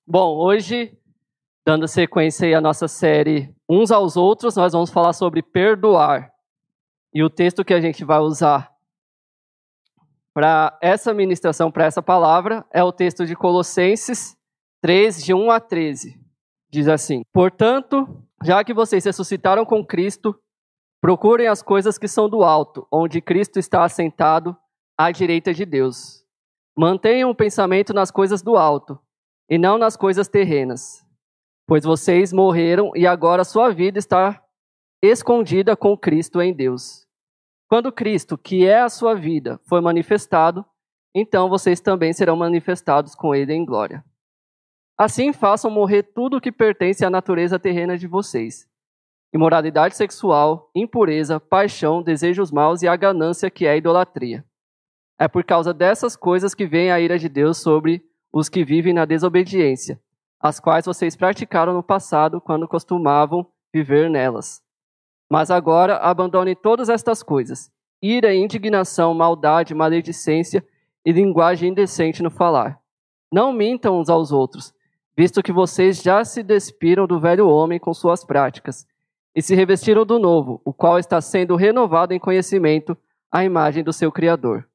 Bom, hoje, dando sequência aí à nossa série Uns aos Outros, nós vamos falar sobre perdoar. E o texto que a gente vai usar para essa ministração, para essa palavra, é o texto de Colossenses 3, de 1 a 13. Diz assim: Portanto, já que vocês ressuscitaram com Cristo, procurem as coisas que são do alto, onde Cristo está assentado à direita de Deus. Mantenham o pensamento nas coisas do alto, e não nas coisas terrenas. Pois vocês morreram e agora sua vida está escondida com Cristo em Deus. Quando Cristo, que é a sua vida, for manifestado, então vocês também serão manifestados com Ele em glória. Assim façam morrer tudo o que pertence à natureza terrena de vocês: imoralidade sexual, impureza, paixão, desejos maus e a ganância, que é a idolatria. É por causa dessas coisas que vem a ira de Deus sobre os que vivem na desobediência, as quais vocês praticaram no passado quando costumavam viver nelas. Mas agora abandonem todas estas coisas: ira, indignação, maldade, maledicência e linguagem indecente no falar. Não mintam uns aos outros, visto que vocês já se despiram do velho homem com suas práticas, e se revestiram do novo, o qual está sendo renovado em conhecimento à imagem do seu Criador.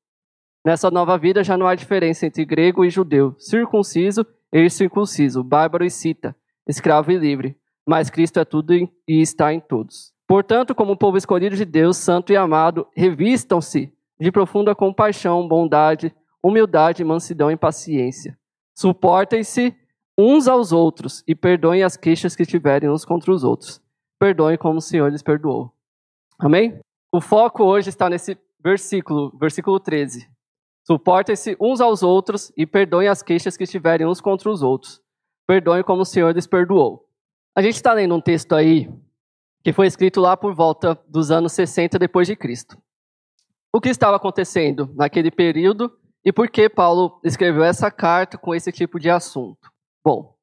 Nessa nova vida já não há diferença entre grego e judeu, circunciso e incircunciso, bárbaro e cita, escravo e livre, mas Cristo é tudo e está em todos. Portanto, como povo escolhido de Deus, santo e amado, revistam-se de profunda compaixão, bondade, humildade, mansidão e paciência. Suportem-se uns aos outros e perdoem as queixas que tiverem uns contra os outros. Perdoem como o Senhor lhes perdoou. Amém? O foco hoje está nesse versículo 13. Suportem-se uns aos outros e perdoem as queixas que tiverem uns contra os outros. Perdoem como o Senhor lhes perdoou. A gente está lendo um texto aí que foi escrito lá por volta dos anos 60 depois de Cristo. O que estava acontecendo naquele período e por que Paulo escreveu essa carta com esse tipo de assunto? Bom,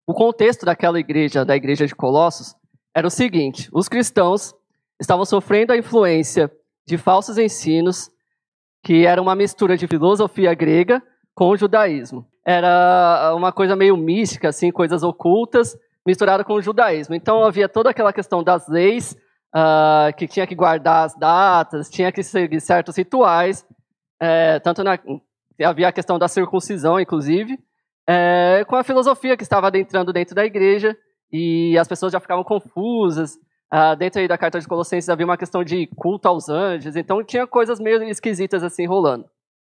o contexto daquela igreja, da igreja de Colossos, era o seguinte: os cristãos estavam sofrendo a influência de falsos ensinos, que era uma mistura de filosofia grega com o judaísmo. Era uma coisa meio mística, assim, coisas ocultas, misturada com o judaísmo. Então havia toda aquela questão das leis, que tinha que guardar as datas, tinha que seguir certos rituais, havia a questão da circuncisão, inclusive, com a filosofia que estava adentrando dentro da igreja, e as pessoas já ficavam confusas. Dentro aí da carta de Colossenses havia uma questão de culto aos anjos, então tinha coisas meio esquisitas assim rolando.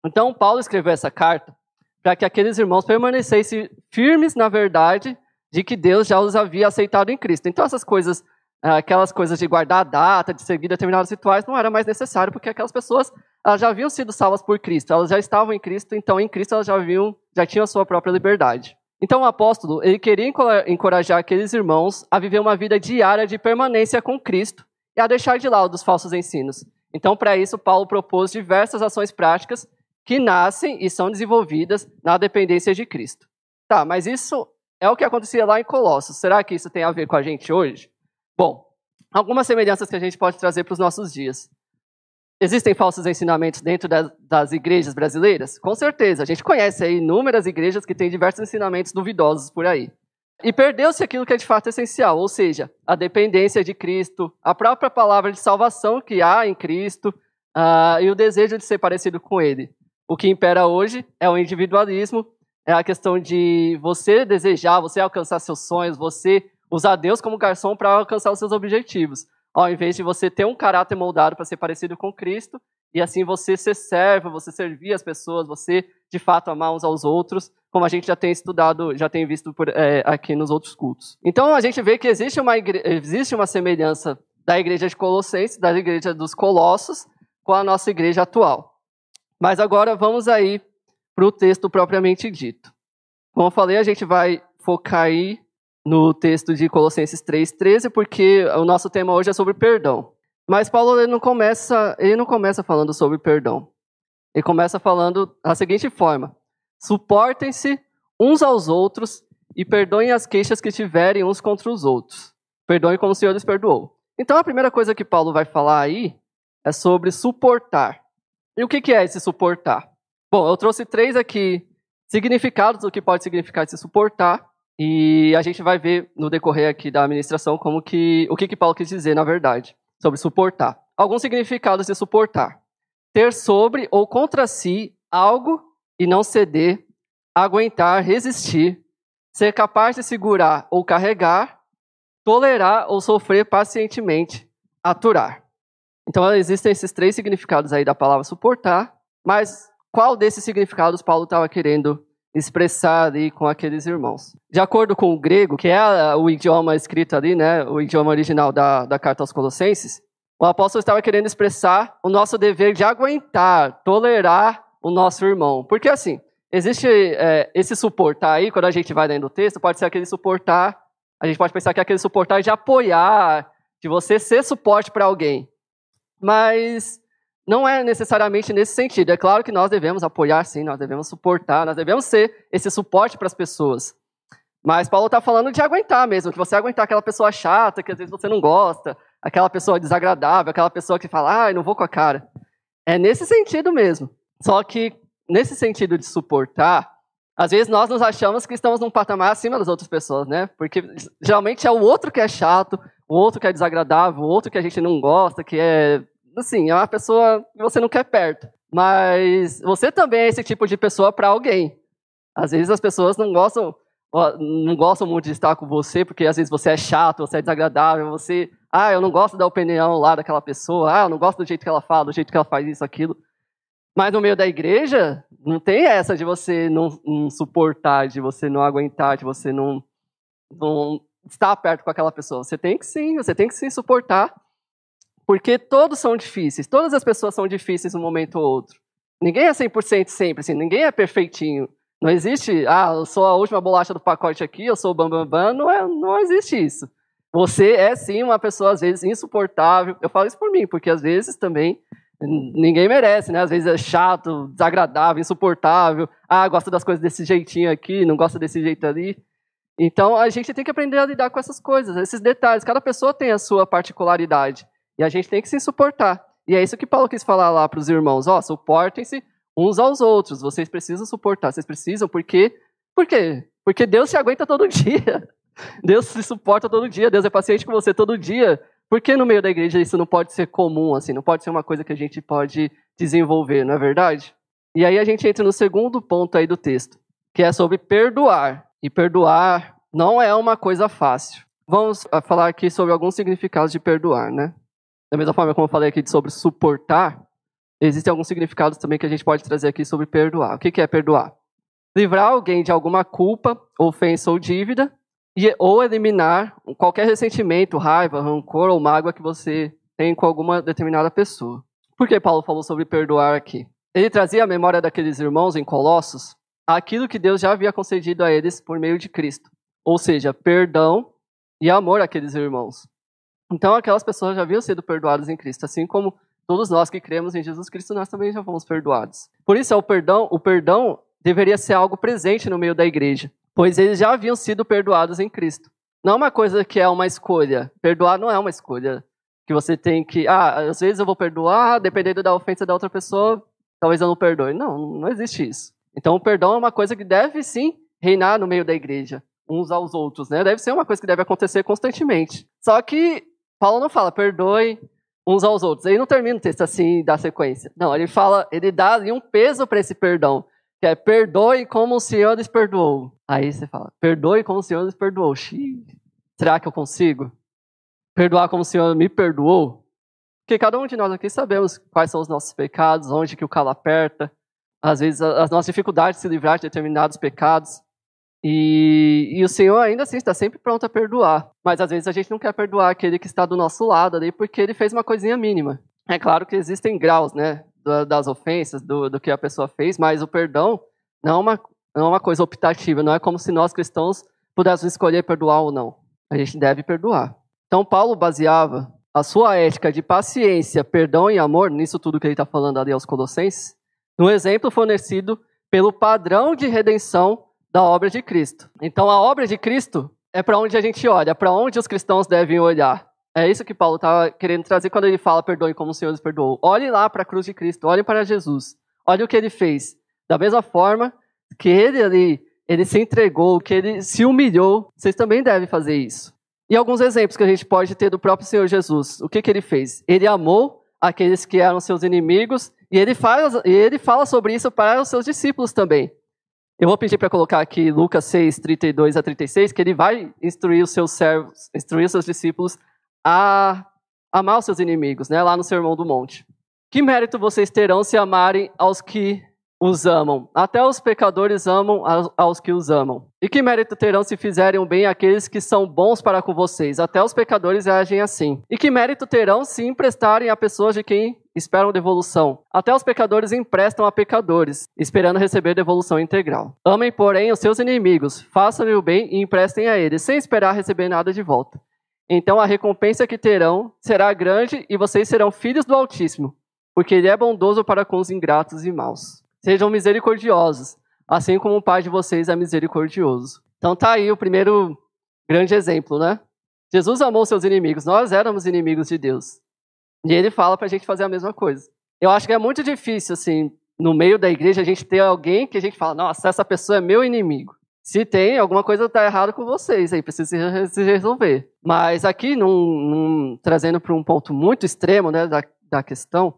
Então Paulo escreveu essa carta para que aqueles irmãos permanecessem firmes na verdade de que Deus já os havia aceitado em Cristo. Então essas coisas, aquelas coisas de guardar a data, de seguir determinados rituais, não era mais necessário, porque aquelas pessoas já haviam sido salvas por Cristo, elas já estavam em Cristo, então em Cristo elas já tinham a sua própria liberdade. Então o apóstolo, ele queria encorajar aqueles irmãos a viver uma vida diária de permanência com Cristo e a deixar de lado os falsos ensinos. Então, para isso, Paulo propôs diversas ações práticas que nascem e são desenvolvidas na dependência de Cristo. Tá, mas isso é o que acontecia lá em Colossos. Será que isso tem a ver com a gente hoje? Bom, algumas semelhanças que a gente pode trazer para os nossos dias. Existem falsos ensinamentos dentro das igrejas brasileiras? Com certeza, a gente conhece aí inúmeras igrejas que têm diversos ensinamentos duvidosos por aí. E perdeu-se aquilo que é de fato essencial, ou seja, a dependência de Cristo, a própria palavra de salvação que há em Cristo, e o desejo de ser parecido com Ele. O que impera hoje é o individualismo, é a questão de você desejar, você alcançar seus sonhos, você usar Deus como garçom para alcançar os seus objetivos, ao invés de você ter um caráter moldado para ser parecido com Cristo, e assim você ser servo, você servir as pessoas, você de fato amar uns aos outros, como a gente já tem estudado, já tem visto aqui nos outros cultos. Então a gente vê que existe uma semelhança da igreja de Colossenses, da igreja dos Colossos, com a nossa igreja atual. Mas agora vamos aí para o texto propriamente dito. Como eu falei, a gente vai focar aí no texto de Colossenses 3,13, porque o nosso tema hoje é sobre perdão. Mas Paulo ele não começa falando sobre perdão. Ele começa falando da seguinte forma: suportem-se uns aos outros e perdoem as queixas que tiverem uns contra os outros. Perdoem como o Senhor lhes perdoou. Então a primeira coisa que Paulo vai falar aí é sobre suportar. E o que é esse suportar? Bom, eu trouxe 3 aqui significados do que pode significar esse suportar. E a gente vai ver no decorrer aqui da administração o que Paulo quis dizer, na verdade, sobre suportar. Alguns significados de suportar. Ter sobre ou contra si algo e não ceder, aguentar, resistir, ser capaz de segurar ou carregar, tolerar ou sofrer pacientemente, aturar. Então existem esses 3 significados aí da palavra suportar, mas qual desses significados Paulo estava querendo expressar ali com aqueles irmãos? De acordo com o grego, que é o idioma escrito ali, né, o idioma original da carta aos Colossenses, o apóstolo estava querendo expressar o nosso dever de aguentar, tolerar o nosso irmão. Porque assim, existe esse suportar aí, quando a gente vai lendo o texto, pode ser aquele suportar, a gente pode pensar que é aquele suportar de apoiar, de você ser suporte para alguém. Mas não é necessariamente nesse sentido. É claro que nós devemos apoiar, sim, nós devemos suportar, nós devemos ser esse suporte para as pessoas. Mas Paulo está falando de aguentar mesmo, que você aguentar aquela pessoa chata, que às vezes você não gosta, aquela pessoa desagradável, aquela pessoa que fala, não vou com a cara. É nesse sentido mesmo. Só que, nesse sentido de suportar, às vezes nós nos achamos que estamos num patamar acima das outras pessoas, né? Porque geralmente é o outro que é chato, o outro que é desagradável, o outro que a gente não gosta, que é, assim, é uma pessoa que você não quer perto. Mas você também é esse tipo de pessoa para alguém. Às vezes as pessoas não gostam muito de estar com você, porque às vezes você é chato, você é desagradável, você... eu não gosto da opinião lá daquela pessoa, eu não gosto do jeito que ela fala, do jeito que ela faz isso, aquilo. Mas no meio da igreja, não tem essa de você não suportar, de você não aguentar, de você não estar perto com aquela pessoa. Você tem que sim suportar, porque todos são difíceis, todas as pessoas são difíceis um momento ou outro. Ninguém é 100% sempre, assim, ninguém é perfeitinho. Não existe, eu sou a última bolacha do pacote aqui, eu sou o bambambam, não existe isso. Você é sim uma pessoa, às vezes, insuportável. Eu falo isso por mim, porque às vezes também ninguém merece, né? Às vezes é chato, desagradável, insuportável. Gosta das coisas desse jeitinho aqui, não gosta desse jeito ali. Então a gente tem que aprender a lidar com essas coisas, esses detalhes. Cada pessoa tem a sua particularidade. E a gente tem que se suportar. E é isso que Paulo quis falar lá para os irmãos. Suportem-se uns aos outros. Vocês precisam suportar. Vocês precisam, por quê? Porque Deus se aguenta todo dia. Deus se suporta todo dia. Deus é paciente com você todo dia. Por que no meio da igreja isso não pode ser comum, assim? Não pode ser uma coisa que a gente pode desenvolver, não é verdade? E aí a gente entra no segundo ponto aí do texto, que é sobre perdoar. E perdoar não é uma coisa fácil. Vamos falar aqui sobre alguns significados de perdoar, né? Da mesma forma como eu falei aqui sobre suportar, existem alguns significados também que a gente pode trazer aqui sobre perdoar. O que é perdoar? Livrar alguém de alguma culpa, ofensa ou dívida, ou eliminar qualquer ressentimento, raiva, rancor ou mágoa que você tem com alguma determinada pessoa. Por que Paulo falou sobre perdoar aqui? Ele trazia à memória daqueles irmãos em Colossos aquilo que Deus já havia concedido a eles por meio de Cristo. Ou seja, perdão e amor àqueles irmãos. Então aquelas pessoas já haviam sido perdoadas em Cristo, assim como todos nós que cremos em Jesus Cristo, nós também já fomos perdoados. Por isso, o perdão deveria ser algo presente no meio da igreja, pois eles já haviam sido perdoados em Cristo. Não é uma coisa que é uma escolha. Perdoar não é uma escolha que você tem que... às vezes eu vou perdoar, dependendo da ofensa da outra pessoa, talvez eu não perdoe. Não existe isso. Então o perdão é uma coisa que deve sim reinar no meio da igreja, uns aos outros, né? Deve ser uma coisa que deve acontecer constantemente. Só que Paulo não fala, perdoe uns aos outros. Ele não termina o texto assim, da sequência. Não, ele dá ali um peso para esse perdão, que é perdoe como o Senhor lhes perdoou. Aí você fala, perdoe como o Senhor lhes perdoou. Será que eu consigo perdoar como o Senhor me perdoou? Porque cada um de nós aqui sabemos quais são os nossos pecados, onde que o calo aperta, às vezes as nossas dificuldades de se livrar de determinados pecados. E o Senhor ainda assim está sempre pronto a perdoar. Mas às vezes a gente não quer perdoar aquele que está do nosso lado ali porque ele fez uma coisinha mínima. É claro que existem graus, né, das ofensas, do que a pessoa fez, mas o perdão não é uma coisa optativa. Não é como se nós cristãos pudéssemos escolher perdoar ou não. A gente deve perdoar. Então Paulo baseava a sua ética de paciência, perdão e amor, nisso tudo que ele está falando ali aos Colossenses, no exemplo fornecido pelo padrão de redenção da obra de Cristo. Então a obra de Cristo é para onde a gente olha, para onde os cristãos devem olhar. É isso que Paulo estava querendo trazer quando ele fala perdoe como o Senhor nos perdoou. Olhe lá para a cruz de Cristo, olhe para Jesus, olhe o que ele fez. Da mesma forma que ele ali ele se entregou, que ele se humilhou, vocês também devem fazer isso. E alguns exemplos que a gente pode ter do próprio Senhor Jesus. O que ele fez? Ele amou aqueles que eram seus inimigos, e ele fala sobre isso para os seus discípulos também. Eu vou pedir para colocar aqui Lucas 6, 32 a 36, que ele vai instruir os seus servos, instruir os seus discípulos a amar os seus inimigos, né, lá no Sermão do Monte. Que mérito vocês terão se amarem aos que os amam? Até os pecadores amam aos que os amam. E que mérito terão se fizerem o bem àqueles que são bons para com vocês? Até os pecadores agem assim. E que mérito terão se emprestarem a pessoas de quem esperam devolução? Até os pecadores emprestam a pecadores, esperando receber devolução integral. Amem, porém, os seus inimigos, façam-lhe o bem e emprestem a eles, sem esperar receber nada de volta. Então a recompensa que terão será grande e vocês serão filhos do Altíssimo, porque ele é bondoso para com os ingratos e maus. Sejam misericordiosos, assim como o Pai de vocês é misericordioso. Então tá aí o primeiro grande exemplo, né? Jesus amou seus inimigos, nós éramos inimigos de Deus. E ele fala pra gente fazer a mesma coisa. Eu acho que é muito difícil, assim, no meio da igreja, a gente ter alguém que a gente fala, nossa, essa pessoa é meu inimigo. Se tem, alguma coisa tá errada com vocês aí, precisa se resolver. Mas aqui, trazendo para um ponto muito extremo, né, da questão,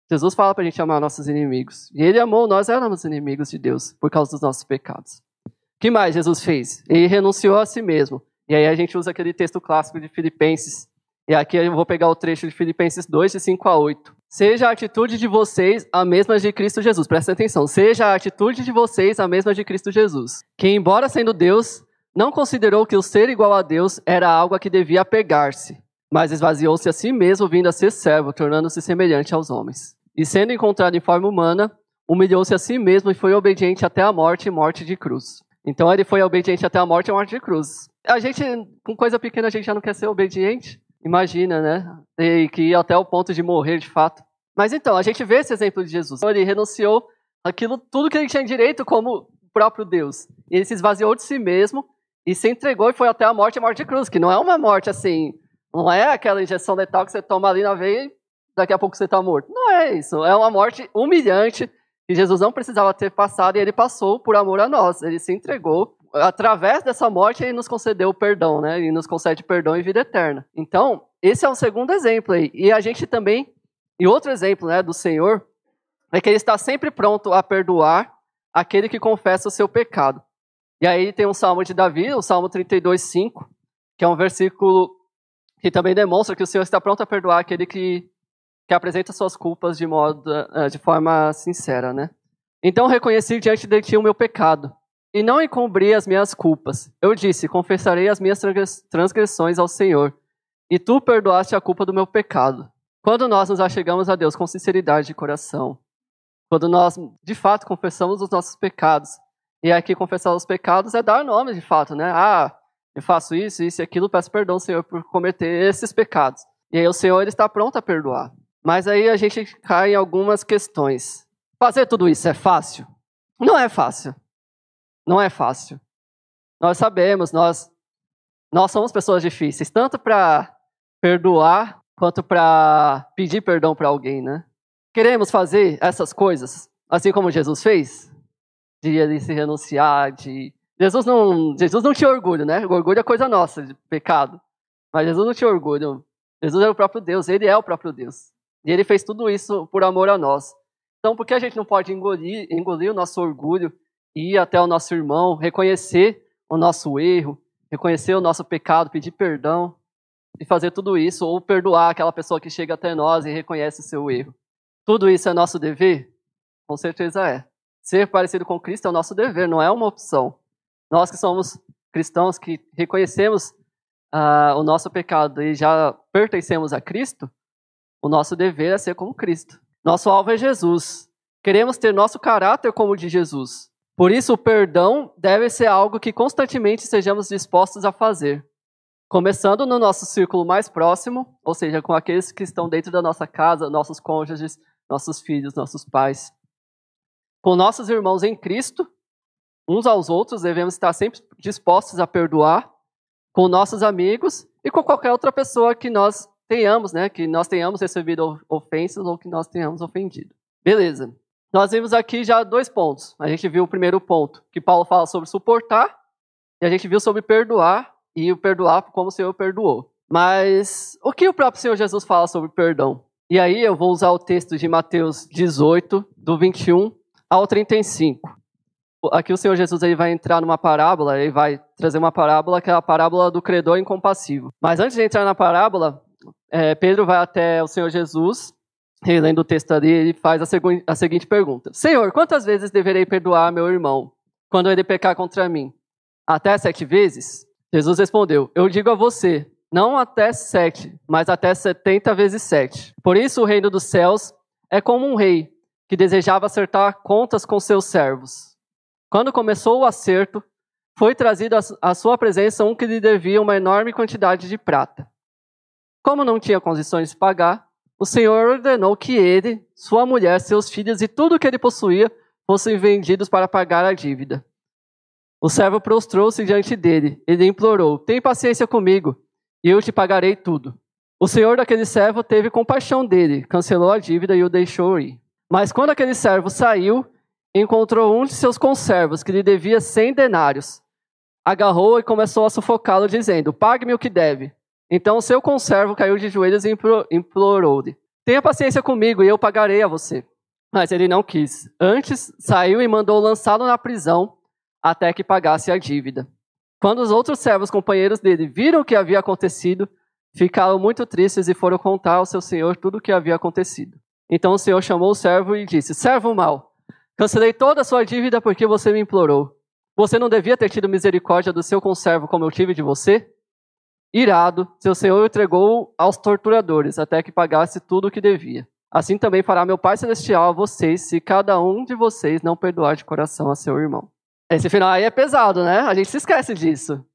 Jesus fala para a gente amar nossos inimigos. E ele amou, nós éramos inimigos de Deus por causa dos nossos pecados. O que mais Jesus fez? Ele renunciou a si mesmo. E aí a gente usa aquele texto clássico de Filipenses. E aqui eu vou pegar o trecho de Filipenses 2, de 5 a 8. Seja a atitude de vocês a mesma de Cristo Jesus. Presta atenção. Seja a atitude de vocês a mesma de Cristo Jesus. Que, embora sendo Deus, não considerou que o ser igual a Deus era algo a que devia apegar-se, mas esvaziou-se a si mesmo, vindo a ser servo, tornando-se semelhante aos homens. E sendo encontrado em forma humana, humilhou-se a si mesmo e foi obediente até a morte e morte de cruz. Então ele foi obediente até a morte e morte de cruz. A gente, com coisa pequena, a gente já não quer ser obediente. Imagina, né? E que ia até o ponto de morrer, de fato. Mas então, a gente vê esse exemplo de Jesus. Ele renunciou aquilo, tudo que ele tinha direito como o próprio Deus. Ele se esvaziou de si mesmo e se entregou e foi até a morte e morte de cruz. Que não é uma morte assim, não é aquela injeção letal que você toma ali na veia e daqui a pouco você está morto. Não é isso. É uma morte humilhante que Jesus não precisava ter passado e ele passou por amor a nós. Ele se entregou. Através dessa morte, ele nos concedeu o perdão, né? Ele nos concede perdão e vida eterna. Então, esse é um segundo exemplo aí. E a gente também, e outro exemplo, né, do Senhor, é que ele está sempre pronto a perdoar aquele que confessa o seu pecado. E aí tem um salmo de Davi, o Salmo 32:5, que é um versículo que também demonstra que o Senhor está pronto a perdoar aquele que apresenta suas culpas de forma sincera, né? Então reconheci diante de ti o meu pecado, e não encobri as minhas culpas. Eu disse, confessarei as minhas transgressões ao Senhor, e tu perdoaste a culpa do meu pecado. Quando nós nos achegamos a Deus com sinceridade de coração, quando nós, de fato, confessamos os nossos pecados, e aqui confessar os pecados é dar nome, de fato, né? Ah, eu faço isso, isso e aquilo, peço perdão, Senhor, por cometer esses pecados. E aí o Senhor ele está pronto a perdoar. Mas aí a gente cai em algumas questões. Fazer tudo isso é fácil? Não é fácil. Não é fácil. Nós sabemos, nós somos pessoas difíceis, tanto para perdoar, quanto para pedir perdão para alguém, né? Queremos fazer essas coisas, assim como Jesus fez? De ele se renunciar, Jesus não tinha orgulho, né? O orgulho é coisa nossa, de pecado. Mas Jesus não tinha orgulho. Jesus é o próprio Deus, ele é o próprio Deus. E ele fez tudo isso por amor a nós. Então, por que a gente não pode engolir o nosso orgulho e ir até o nosso irmão, reconhecer o nosso erro, reconhecer o nosso pecado, pedir perdão e fazer tudo isso, ou perdoar aquela pessoa que chega até nós e reconhece o seu erro? Tudo isso é nosso dever? Com certeza é. Ser parecido com Cristo é o nosso dever, não é uma opção. Nós que somos cristãos, que reconhecemos o nosso pecado e já pertencemos a Cristo, o nosso dever é ser como Cristo. Nosso alvo é Jesus. Queremos ter nosso caráter como o de Jesus. Por isso, o perdão deve ser algo que constantemente sejamos dispostos a fazer. Começando no nosso círculo mais próximo, ou seja, com aqueles que estão dentro da nossa casa, nossos cônjuges, nossos filhos, nossos pais. Com nossos irmãos em Cristo, uns aos outros, devemos estar sempre dispostos a perdoar, com nossos amigos e com qualquer outra pessoa que nós tenhamos, né? Que nós tenhamos recebido ofensas ou que nós tenhamos ofendido. Beleza. Nós vimos aqui já 2 pontos. A gente viu o primeiro ponto, que Paulo fala sobre suportar, e a gente viu sobre perdoar, e o perdoar como o Senhor perdoou. Mas o que o próprio Senhor Jesus fala sobre perdão? E aí eu vou usar o texto de Mateus 18, do 21 ao 35. Aqui o Senhor Jesus ele vai entrar numa parábola, ele vai trazer uma parábola que é a parábola do credor incompassível. Mas antes de entrar na parábola, Pedro vai até o Senhor Jesus, relendo o texto ali, ele faz a seguinte pergunta. Senhor, quantas vezes deverei perdoar meu irmão quando ele pecar contra mim? Até 7 vezes? Jesus respondeu, eu digo a você, não até 7, mas até 70 vezes 7. Por isso o reino dos céus é como um rei que desejava acertar contas com seus servos. Quando começou o acerto, foi trazido à sua presença um que lhe devia uma enorme quantidade de prata. Como não tinha condições de pagar, o Senhor ordenou que ele, sua mulher, seus filhos e tudo o que ele possuía fossem vendidos para pagar a dívida. O servo prostrou-se diante dele. Ele implorou, tem paciência comigo, e eu te pagarei tudo. O senhor daquele servo teve compaixão dele, cancelou a dívida e o deixou ir. Mas quando aquele servo saiu, encontrou um de seus conservos, que lhe devia 100 denários. Agarrou-o e começou a sufocá-lo, dizendo, pague-me o que deve. Então o seu conservo caiu de joelhos e implorou-lhe, tenha paciência comigo e eu pagarei a você. Mas ele não quis. Antes, saiu e mandou lançá-lo na prisão, até que pagasse a dívida. Quando os outros servos companheiros dele viram o que havia acontecido, ficaram muito tristes e foram contar ao seu senhor tudo o que havia acontecido. Então o senhor chamou o servo e disse, servo mau, cancelei toda a sua dívida porque você me implorou. Você não devia ter tido misericórdia do seu conservo como eu tive de você? Irado, seu senhor o entregou aos torturadores, até que pagasse tudo o que devia. Assim também fará meu Pai Celestial a vocês, se cada um de vocês não perdoar de coração a seu irmão. Esse final aí é pesado, né? A gente se esquece disso.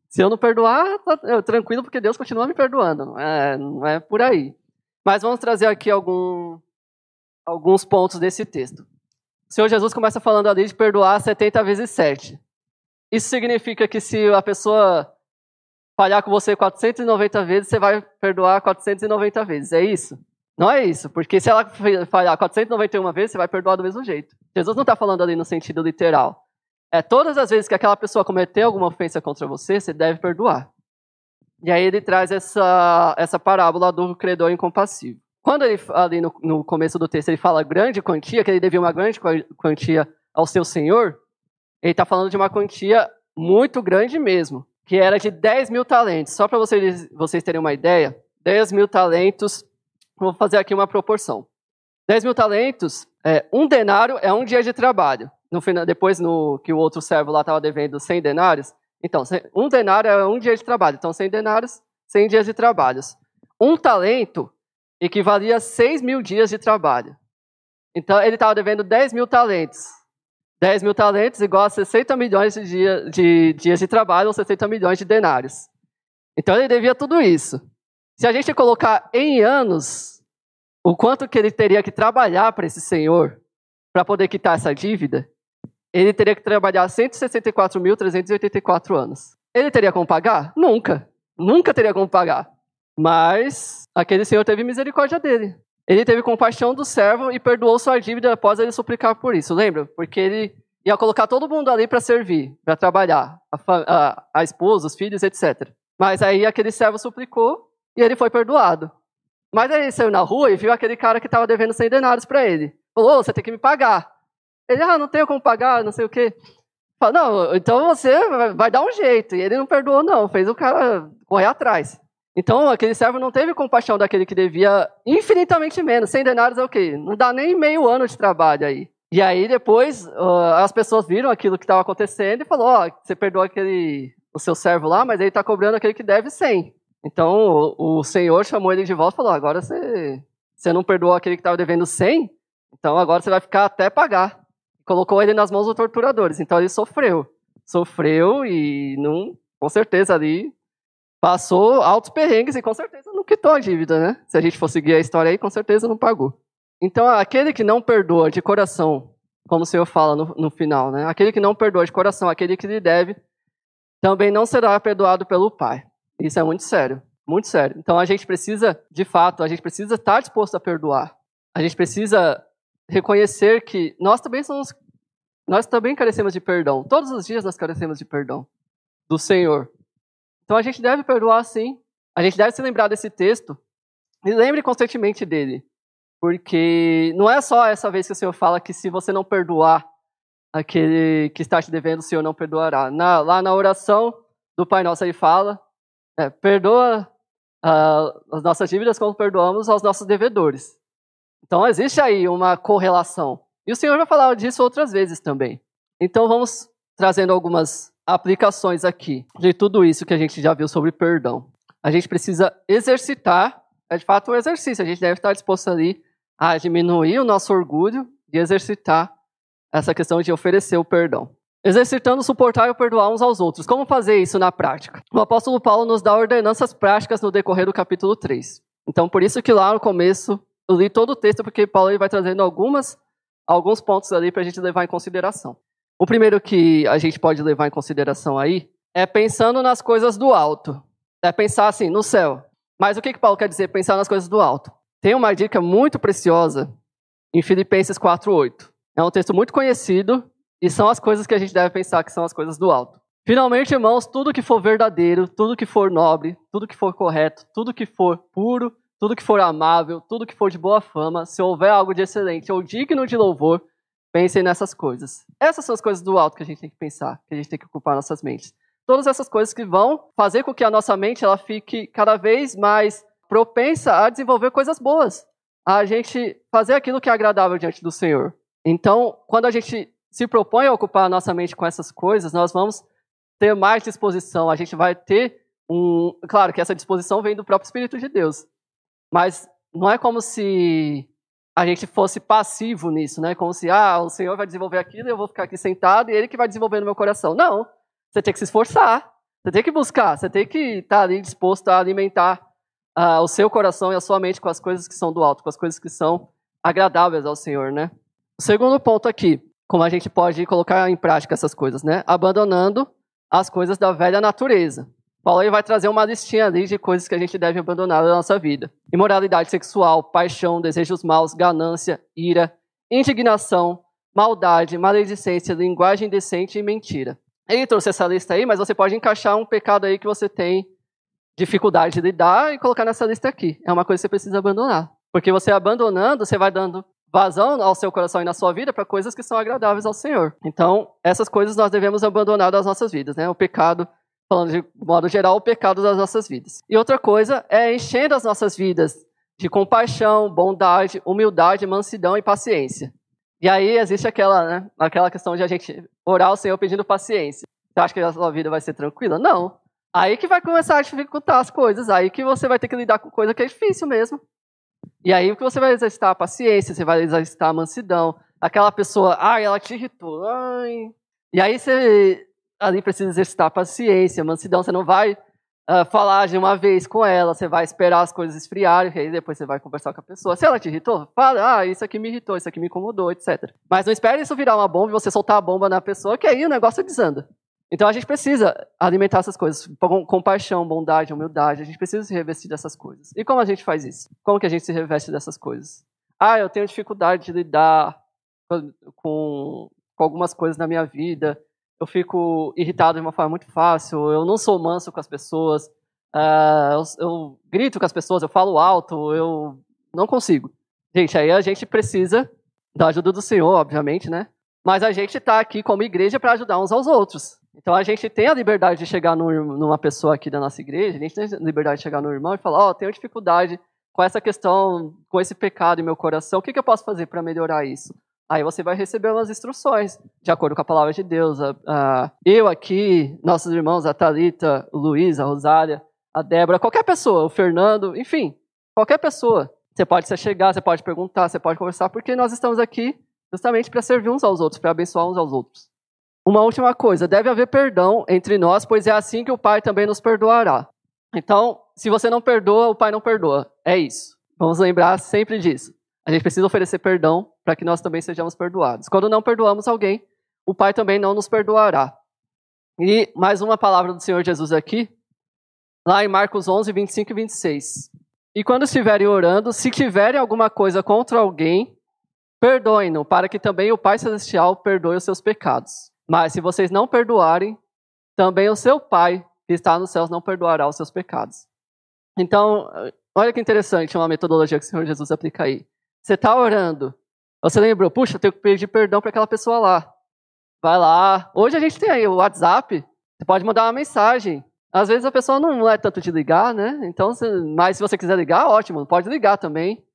Se eu não perdoar, tá tranquilo, porque Deus continua me perdoando. Não é por aí. Mas vamos trazer aqui alguns pontos desse texto. O Senhor Jesus começa falando ali de perdoar 70 vezes 7. Isso significa que se a pessoa falhar com você 490 vezes, você vai perdoar 490 vezes. É isso? Não é isso, porque se ela falhar 491 vezes, você vai perdoar do mesmo jeito. Jesus não está falando ali no sentido literal. Todas as vezes que aquela pessoa cometer alguma ofensa contra você, você deve perdoar. E aí ele traz essa parábola do credor incompassível. Quando ele, ali no começo do texto, ele fala grande quantia, que ele devia uma grande quantia ao seu senhor, ele está falando de uma quantia muito grande mesmo, que era de 10 mil talentos. Só para vocês terem uma ideia, 10 mil talentos, vou fazer aqui uma proporção. 10 mil talentos, um denário é um dia de trabalho. No final, depois que o outro servo lá estava devendo 100 denários, então, um denário é um dia de trabalho. Então, 100 denários, 100 dias de trabalho. Um talento equivalia a 6 mil dias de trabalho. Então, ele estava devendo 10 mil talentos. 10 mil talentos igual a 60 milhões de dias de trabalho ou 60 milhões de denários. Então, ele devia tudo isso. Se a gente colocar em anos o quanto que ele teria que trabalhar para esse senhor para poder quitar essa dívida, ele teria que trabalhar 164.384 anos. Ele teria como pagar? Nunca. Nunca teria como pagar. Mas aquele senhor teve misericórdia dele. Ele teve compaixão do servo e perdoou sua dívida após ele suplicar por isso. Lembra? Porque ele ia colocar todo mundo ali para servir, para trabalhar. A esposa, os filhos, etc. Mas aí aquele servo suplicou e ele foi perdoado. Mas aí ele saiu na rua e viu aquele cara que estava devendo 100 denários para ele. Falou, você tem que me pagar. Ele, não tenho como pagar, não sei o quê. Fala, não, então você vai dar um jeito. E ele não perdoou, não. Fez o cara correr atrás. Então, aquele servo não teve compaixão daquele que devia infinitamente menos. 100 denários é o quê? Não dá nem meio ano de trabalho aí. E aí, depois, as pessoas viram aquilo que estava acontecendo e falou, você perdoou o seu servo lá, mas ele está cobrando aquele que deve 100. Então, o senhor chamou ele de volta e falou, agora você não perdoou aquele que estava devendo 100, então agora você vai ficar até pagar. Colocou ele nas mãos dos torturadores. Então ele sofreu. Sofreu e com certeza ali passou altos perrengues e com certeza não quitou a dívida, né? Se a gente for seguir a história aí, com certeza não pagou. Então aquele que não perdoa de coração, como o Senhor fala no final, né? Aquele que não perdoa de coração, aquele que lhe deve, também não será perdoado pelo Pai. Isso é muito sério, muito sério. Então a gente precisa, de fato, estar disposto a perdoar. a gente precisa reconhecer que nós também carecemos de perdão. Todos os dias nós carecemos de perdão do Senhor. Então a gente deve perdoar sim. A gente deve se lembrar desse texto e lembre constantemente dele. Porque não é só essa vez que o Senhor fala que se você não perdoar aquele que está te devendo, o Senhor não perdoará. Lá na oração do Pai Nosso ele fala, perdoa as nossas dívidas como perdoamos aos nossos devedores. Então existe aí uma correlação. E o Senhor já falou disso outras vezes também. Então vamos trazendo algumas aplicações aqui de tudo isso que a gente já viu sobre perdão. A gente precisa exercitar, é de fato um exercício, a gente deve estar disposto ali a diminuir o nosso orgulho e exercitar essa questão de oferecer o perdão. Exercitando suportar e perdoar uns aos outros. Como fazer isso na prática? O apóstolo Paulo nos dá ordenanças práticas no decorrer do capítulo 3. Então, por isso que lá no começo, eu li todo o texto, porque Paulo ele vai trazendo alguns pontos ali para a gente levar em consideração. O primeiro que a gente pode levar em consideração aí é pensando nas coisas do alto. É pensar assim, no céu. Mas o que Paulo quer dizer pensar nas coisas do alto? Tem uma dica muito preciosa em Filipenses 4:8. É um texto muito conhecido e são as coisas que a gente deve pensar que são as coisas do alto. Finalmente, irmãos, tudo que for verdadeiro, tudo que for nobre, tudo que for correto, tudo que for puro, tudo que for amável, tudo que for de boa fama, se houver algo de excelente ou digno de louvor, pensem nessas coisas. Essas são as coisas do alto que a gente tem que pensar, que a gente tem que ocupar nossas mentes. Todas essas coisas que vão fazer com que a nossa mente ela fique cada vez mais propensa a desenvolver coisas boas, a gente fazer aquilo que é agradável diante do Senhor. Então, quando a gente se propõe a ocupar a nossa mente com essas coisas, nós vamos ter mais disposição, a gente vai ter Claro que essa disposição vem do próprio Espírito de Deus, mas não é como se a gente fosse passivo nisso, né? Como se, o Senhor vai desenvolver aquilo e eu vou ficar aqui sentado e Ele que vai desenvolver no meu coração. Não, você tem que se esforçar, você tem que buscar, você tem que estar ali disposto a alimentar o seu coração e a sua mente com as coisas que são do alto, com as coisas que são agradáveis ao Senhor, né? O segundo ponto aqui, como a gente pode colocar em prática essas coisas, né? Abandonando as coisas da velha natureza. Paulo aí vai trazer uma listinha ali de coisas que a gente deve abandonar na nossa vida. Imoralidade sexual, paixão, desejos maus, ganância, ira, indignação, maldade, maledicência, linguagem indecente e mentira. Ele trouxe essa lista aí, mas você pode encaixar um pecado aí que você tem dificuldade de lidar e colocar nessa lista aqui. É uma coisa que você precisa abandonar. Porque você abandonando, você vai dando vazão ao seu coração e na sua vida para coisas que são agradáveis ao Senhor. Então, essas coisas nós devemos abandonar das nossas vidas, né? O pecado, falando de modo geral, o pecado das nossas vidas. E outra coisa é enchendo as nossas vidas de compaixão, bondade, humildade, mansidão e paciência. E aí existe aquela questão de a gente orar ao Senhor pedindo paciência. Você acha que a sua vida vai ser tranquila? Não. Aí que vai começar a dificultar as coisas, aí que você vai ter que lidar com coisa que é difícil mesmo. E aí que você vai exercitar a paciência, você vai exercitar a mansidão. Aquela pessoa, ela te irritou, E aí você ali precisa exercitar a paciência, a mansidão. Você não vai falar de uma vez com ela, você vai esperar as coisas esfriarem, e aí depois você vai conversar com a pessoa. Se ela te irritou, fala, isso aqui me irritou, isso aqui me incomodou, etc. Mas não espere isso virar uma bomba e você soltar a bomba na pessoa, que aí o negócio desanda. Então a gente precisa alimentar essas coisas, com compaixão, bondade, humildade, a gente precisa se revestir dessas coisas. E como a gente faz isso? Como que a gente se reveste dessas coisas? Eu tenho dificuldade de lidar com algumas coisas na minha vida, eu fico irritado de uma forma muito fácil, eu não sou manso com as pessoas, eu grito com as pessoas, eu falo alto, eu não consigo. Gente, aí a gente precisa da ajuda do Senhor, obviamente, né? Mas a gente está aqui como igreja para ajudar uns aos outros. Então a gente tem a liberdade de chegar numa pessoa aqui da nossa igreja, a gente tem a liberdade de chegar no irmão e falar, tenho dificuldade com essa questão, com esse pecado em meu coração, o que eu posso fazer para melhorar isso? Aí você vai receber umas instruções, de acordo com a palavra de Deus. Eu aqui, nossos irmãos, a Thalita, o Luiz, a Rosália, a Débora, qualquer pessoa, o Fernando, enfim, qualquer pessoa. Você pode se chegar, você pode perguntar, você pode conversar, porque nós estamos aqui justamente para servir uns aos outros, para abençoar uns aos outros. Uma última coisa, deve haver perdão entre nós, pois é assim que o Pai também nos perdoará. Então, se você não perdoa, o Pai não perdoa. É isso. Vamos lembrar sempre disso. A gente precisa oferecer perdão para que nós também sejamos perdoados. Quando não perdoamos alguém, o Pai também não nos perdoará. E mais uma palavra do Senhor Jesus aqui, lá em Marcos 11, 25 e 26. E quando estiverem orando, se tiverem alguma coisa contra alguém, perdoem-no, para que também o Pai Celestial perdoe os seus pecados. Mas se vocês não perdoarem, também o seu Pai, que está nos céus, não perdoará os seus pecados. Então, olha que interessante uma metodologia que o Senhor Jesus aplica aí. Você está orando, você lembrou, puxa, eu tenho que pedir perdão para aquela pessoa lá. Vai lá. Hoje a gente tem aí o WhatsApp, você pode mandar uma mensagem. Às vezes a pessoa não é tanto de ligar, né? Então, mas se você quiser ligar, ótimo, pode ligar também.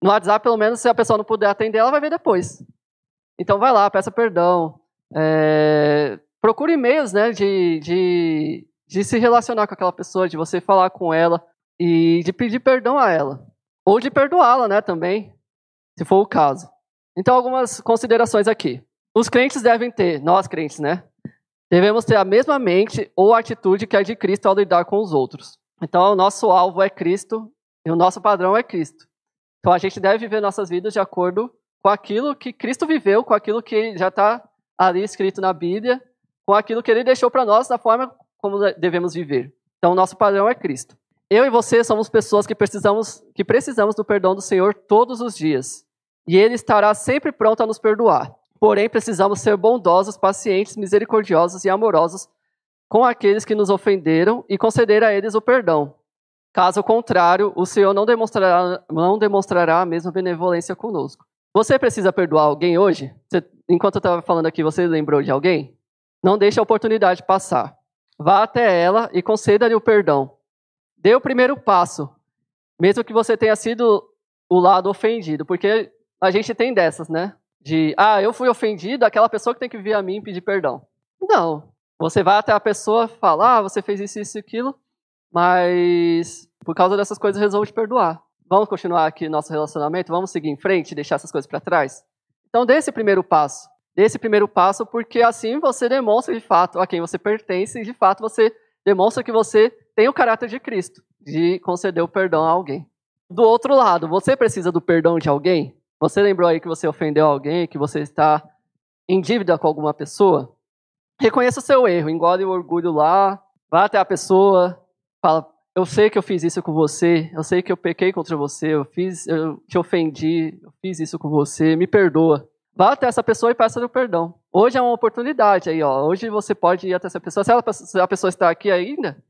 No WhatsApp, pelo menos, se a pessoa não puder atender, ela vai ver depois. Então vai lá, peça perdão. Procure e-mails, né, de se relacionar com aquela pessoa, de você falar com ela e de pedir perdão a ela. Ou de perdoá-la, né, também, se for o caso. Então, algumas considerações aqui. Os crentes devem ter, nós crentes, né? Devemos ter a mesma mente ou atitude que a de Cristo ao lidar com os outros. Então, o nosso alvo é Cristo e o nosso padrão é Cristo. Então, a gente deve viver nossas vidas de acordo com aquilo que Cristo viveu, com aquilo que já está ali escrito na Bíblia, com aquilo que Ele deixou para nós, da forma como devemos viver. Então, o nosso padrão é Cristo. Eu e você somos pessoas que precisamos do perdão do Senhor todos os dias. E Ele estará sempre pronto a nos perdoar. Porém, precisamos ser bondosos, pacientes, misericordiosos e amorosos com aqueles que nos ofenderam e conceder a eles o perdão. Caso contrário, o Senhor não demonstrará a mesma benevolência conosco. Você precisa perdoar alguém hoje? Enquanto eu estava falando aqui, você lembrou de alguém? Não deixe a oportunidade passar. Vá até ela e conceda-lhe o perdão. Dê o primeiro passo, mesmo que você tenha sido o lado ofendido, porque a gente tem dessas, né? Eu fui ofendido, aquela pessoa que tem que vir a mim pedir perdão. Não. Você vai até a pessoa e fala, você fez isso, isso e aquilo, mas por causa dessas coisas eu resolvo te perdoar. Vamos continuar aqui nosso relacionamento? Vamos seguir em frente e deixar essas coisas para trás? Então dê esse primeiro passo. Dê esse primeiro passo porque assim você demonstra de fato a quem você pertence e de fato você demonstra que você tem o caráter de Cristo, de conceder o perdão a alguém. Do outro lado, você precisa do perdão de alguém? Você lembrou aí que você ofendeu alguém, que você está em dívida com alguma pessoa? Reconheça o seu erro, engole o orgulho lá, vá até a pessoa, fala, eu sei que eu fiz isso com você, eu sei que eu pequei contra você, eu te ofendi, eu fiz isso com você, me perdoa. Vá até essa pessoa e peça o perdão. Hoje é uma oportunidade aí, hoje você pode ir até essa pessoa. Se a pessoa está aqui ainda,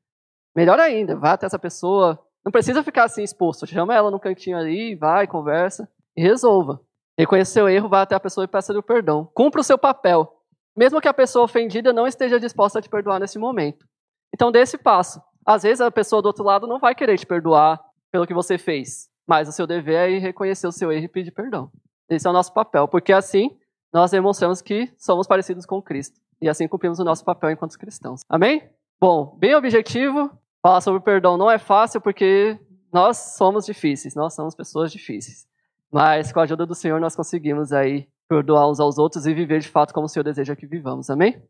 melhor ainda, vá até essa pessoa. Não precisa ficar assim exposto, chama ela no cantinho ali, vai, conversa e resolva. Reconheça o seu erro, vá até a pessoa e peça-lhe o perdão. Cumpra o seu papel, mesmo que a pessoa ofendida não esteja disposta a te perdoar nesse momento. Então dê esse passo. Às vezes a pessoa do outro lado não vai querer te perdoar pelo que você fez, mas o seu dever é reconhecer o seu erro e pedir perdão. Esse é o nosso papel, porque assim nós demonstramos que somos parecidos com Cristo. E assim cumprimos o nosso papel enquanto cristãos. Amém? Bom, bem objetivo, falar sobre perdão não é fácil porque nós somos difíceis, nós somos pessoas difíceis. Mas com a ajuda do Senhor nós conseguimos aí perdoar uns aos outros e viver de fato como o Senhor deseja que vivamos. Amém?